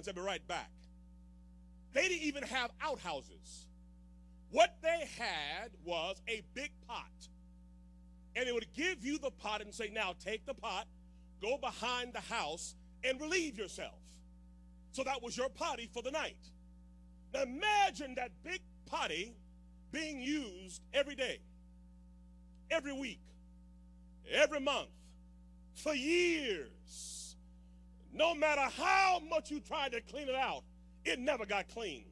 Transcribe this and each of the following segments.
I'll be right back. They didn't even have outhouses. What they had was a big pot. And it would give you the pot and say, now take the pot, go behind the house, and relieve yourself. So that was your potty for the night. Now imagine that big potty being used every day, every week, every month, for years. No matter how much you tried to clean it out, it never got clean.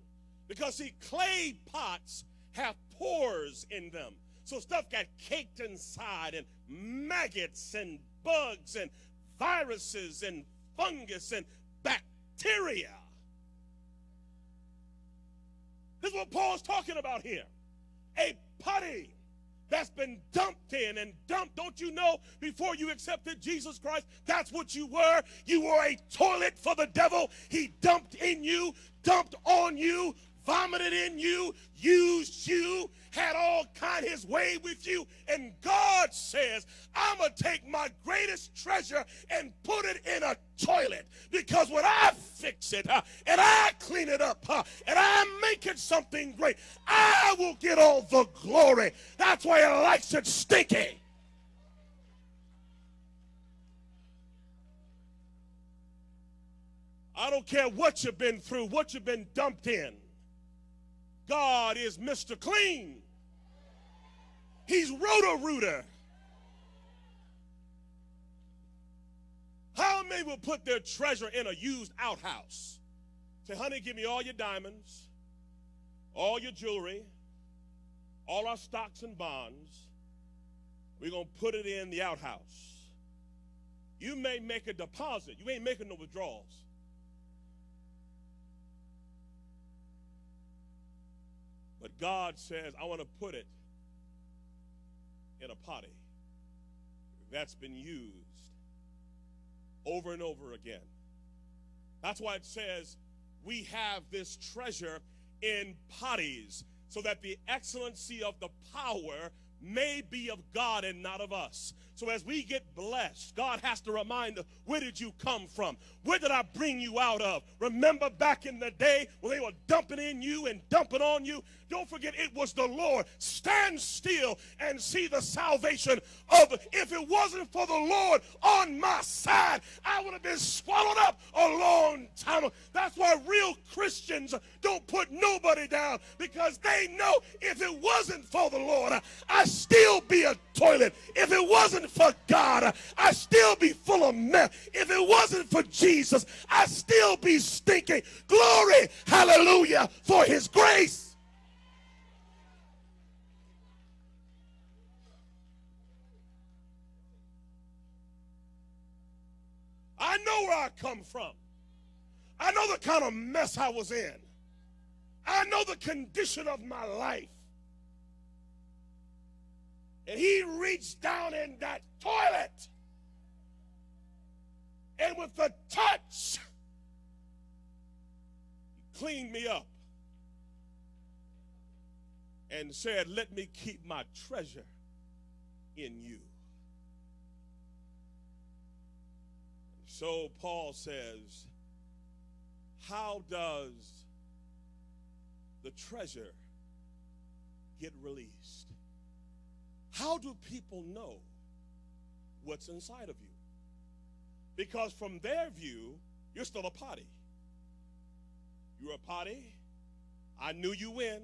Because, see, clay pots have pores in them. So stuff got caked inside, and maggots and bugs and viruses and fungus and bacteria. This is what Paul's talking about here. A potty that's been dumped in and dumped. Don't you know, before you accepted Jesus Christ, that's what you were? You were a toilet for the devil. He dumped in you, dumped on you, vomited in you, used you, had all kind his way with you. And God says, I'm going to take my greatest treasure and put it in a toilet. Because when I fix it and I clean it up and I make it something great, I will get all the glory. That's why he likes it stinky. I don't care what you've been through, what you've been dumped in. God is Mr. Clean. He's Roto-Rooter. How many will put their treasure in a used outhouse? Say, honey, give me all your diamonds, all your jewelry, all our stocks and bonds. We're going to put it in the outhouse. You may make a deposit. You ain't making no withdrawals. But God says, I want to put it in a potty that's been used over and over again. That's why it says we have this treasure in potties, so that the excellency of the power may be of God and not of us. So as we get blessed, God has to remind us, where did you come from? Where did I bring you out of? Remember back in the day when they were dumping in you and dumping on you? Don't forget, it was the Lord. Stand still and see the salvation of it. If it wasn't for the Lord on my side, I would have been swallowed up a long time ago. That's why real Christians don't put nobody down, because they know if it wasn't for the Lord, I'd still be a toilet. If it wasn't for God, I'd still be full of mess. If it wasn't for Jesus, I'd still be stinking. Glory, hallelujah, for his grace. I know where I come from. I know the kind of mess I was in. I know the condition of my life. And he reached down in that toilet, and with a touch, he cleaned me up and said, let me keep my treasure in you. So Paul says, how does the treasure get released? How do people know what's inside of you? Because from their view, you're still a potty. You're a potty. I knew you when.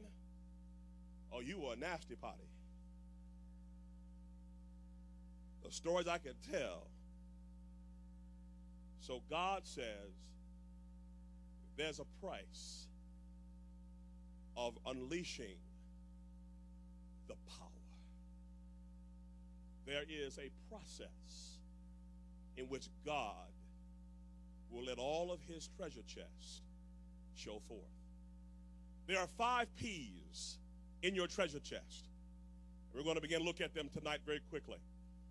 Oh, you were a nasty potty. The stories I could tell. So God says there's a price of unleashing the power. There is a process in which God will let all of his treasure chest show forth. There are 5 P's in your treasure chest. We're going to begin to look at them tonight very quickly.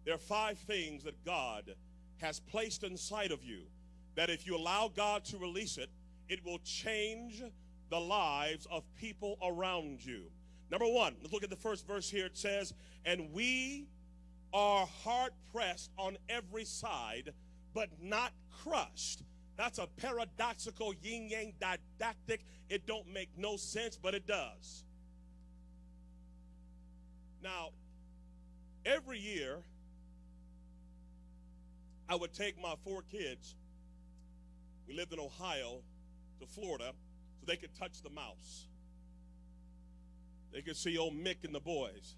There are 5 things that God has placed inside of you that if you allow God to release it, it will change the lives of people around you. Number 1, let's look at the first verse here. It says, and we are hard pressed on every side, but not crushed. That's a paradoxical yin-yang didactic. It don't make no sense, but it does. Now, every year, I would take my 4 kids, we lived in Ohio, to Florida, so they could touch the mouse. They could see old Mick and the boys.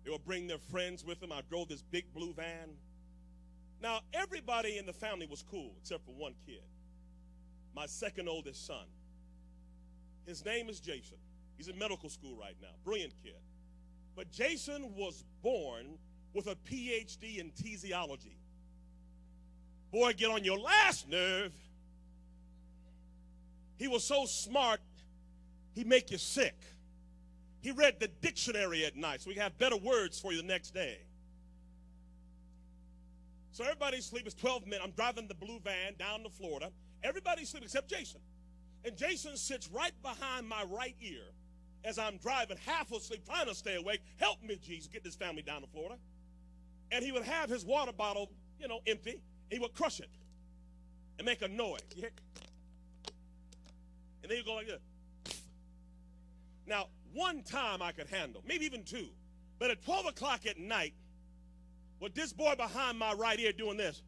They would bring their friends with them. I drove this big blue van. Now, everybody in the family was cool, except for one kid, my second oldest son. His name is Jason. He's in medical school right now, brilliant kid. But Jason was born with a PhD in kinesiology. Boy, get on your last nerve. He was so smart, he'd make you sick. He read the dictionary at night, so we have better words for you the next day. So everybody's asleep. It's 12 minutes. I'm driving the blue van down to Florida. Everybody's asleep except Jason. And Jason sits right behind my right ear as I'm driving, half asleep, trying to stay awake. Help me, Jesus, get this family down to Florida. And he would have his water bottle, empty. He would crush it and make a noise. And then he'd go like this. Now, one time I could handle, maybe even 2. But at 12 o'clock at night, with this boy behind my right ear doing this,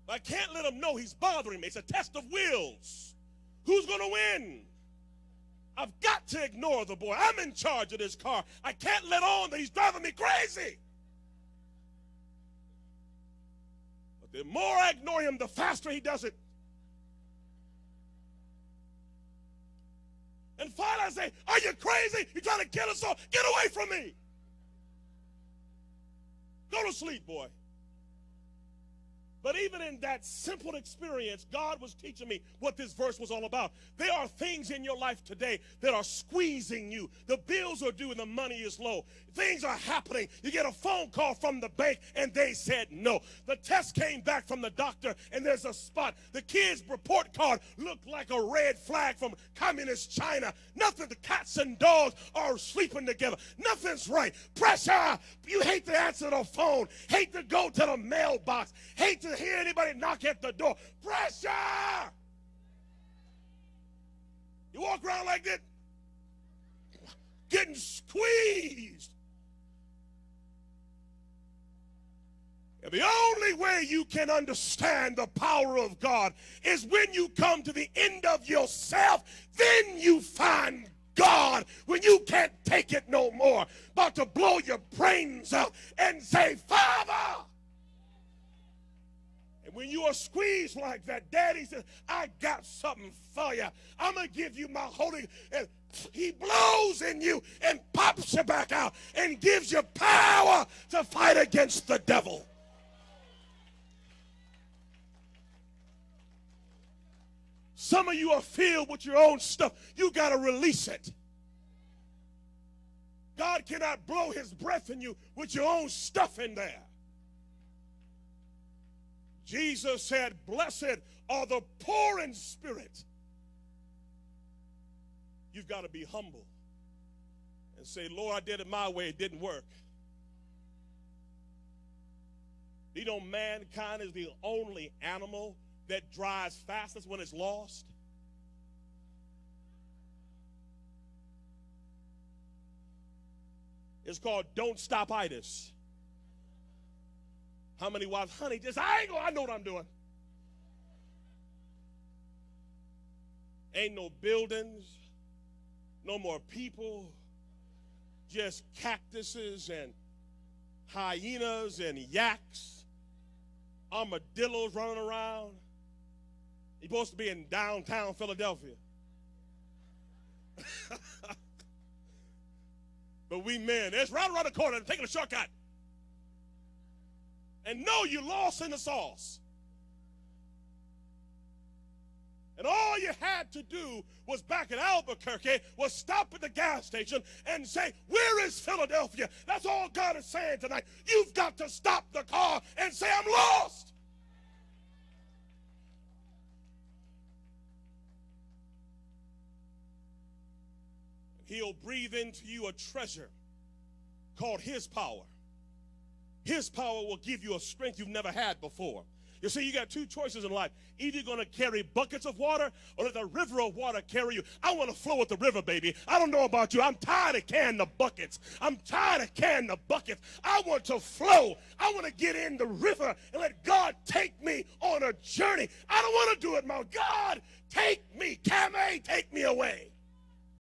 I can't let him know he's bothering me. It's a test of wills. Who's going to win? I've got to ignore the boy. I'm in charge of this car. I can't let on that he's driving me crazy. But the more I ignore him, the faster he does it. And finally I say, are you crazy? You're trying to kill us all. Get away from me. Go to sleep, boy. But even in that simple experience, God was teaching me what this verse was all about. There are things in your life today that are squeezing you. The bills are due and the money is low. Things are happening. You get a phone call from the bank and they said no. The test came back from the doctor and there's a spot. The kid's report card looked like a red flag from communist China. Nothing, the cats and dogs are sleeping together. Nothing's right. Pressure. You hate to answer the phone. Hate to go to the mailbox. Hate to hear anybody knock at the door. Pressure! You walk around like that, getting squeezed. And the only way you can understand the power of God is when you come to the end of yourself, then you find God when you can't take it no more. About to blow your brains out and say, Father! When you are squeezed like that, Daddy says, I got something for you. I'm going to give you my Holy, and he blows in you and pops you back out and gives you power to fight against the devil. Some of you are filled with your own stuff. You got to release it. God cannot blow his breath in you with your own stuff in there. Jesus said, blessed are the poor in spirit. You've got to be humble and say, Lord, I did it my way. It didn't work. You know, mankind is the only animal that drives fastest when it's lost. It's called don't stop-itis. How many wives, honey, just, I know what I'm doing. Ain't no buildings, no more people, just cactuses and hyenas and yaks, armadillos running around. You're supposed to be in downtown Philadelphia. But we men, it's right around the corner and taking a shortcut. And know you lost in the sauce. And all you had to do was back in Albuquerque was stop at the gas station and say, where is Philadelphia? That's all God is saying tonight. You've got to stop the car and say, I'm lost. He'll breathe into you a treasure called his power. His power will give you a strength you've never had before. You see, you got two choices in life. Either you're going to carry buckets of water or let the river of water carry you. I want to flow with the river, baby. I don't know about you. I'm tired of carrying the buckets. I'm tired of carrying the buckets. I want to flow. I want to get in the river and let God take me on a journey. I don't want to do it, my God. Take me. Kame, take me away.